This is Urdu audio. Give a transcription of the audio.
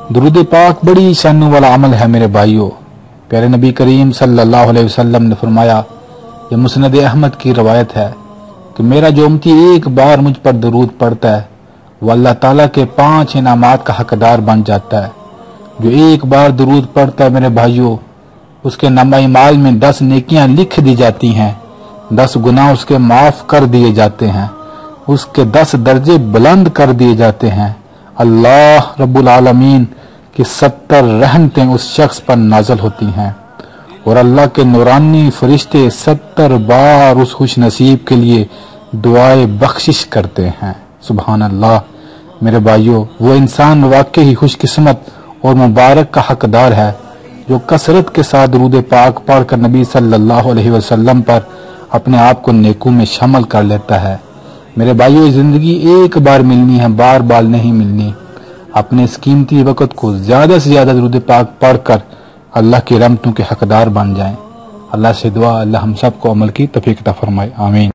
درود پاک بڑی شان والا عمل ہے میرے بھائیوں۔ پیارے نبی کریم صلی اللہ علیہ وسلم نے فرمایا، یہ مسند احمد کی روایت ہے کہ میرا جو امتی ایک بار مجھ پر درود پڑھتا ہے وہ اللہ تعالیٰ کے 5 انعامات کا حقدار بن جاتا ہے۔ جو ایک بار درود پڑھتا ہے میرے بھائیوں، اس کے نامہ اعمال میں 10 نیکیاں لکھ دی جاتی ہیں، 10 گناہ اس کے معاف کر دیے جاتے ہیں، اس کے 10 درجے بلند کر دیے جاتے ہیں۔ اللہ رب العالمین کی 70 رحمتیں اس شخص پر نازل ہوتی ہیں، اور اللہ کے نورانی فرشتے 70 بار اس خوش نصیب کے لیے دعائے بخشش کرتے ہیں۔ سبحان اللہ میرے بھائیوں، وہ انسان واقعی خوش قسمت اور مبارک کا حقدار ہے جو کثرت کے ساتھ درود پاک پڑھ کر نبی صلی اللہ علیہ وسلم پر اپنے آپ کو نیکوں میں شامل کر لیتا ہے۔ میرے بھائیوں، زندگی ایک بار ملنی ہے، بار بار نہیں ملنی۔ اپنے اس قیمتی وقت کو زیادہ سے زیادہ درود پاک پڑھ کر اللہ کی رحمتوں کے حقدار بن جائیں۔ اللہ سے دعا اللہ ہم سب کو عمل کی توفیق عطا فرمائے، آمین۔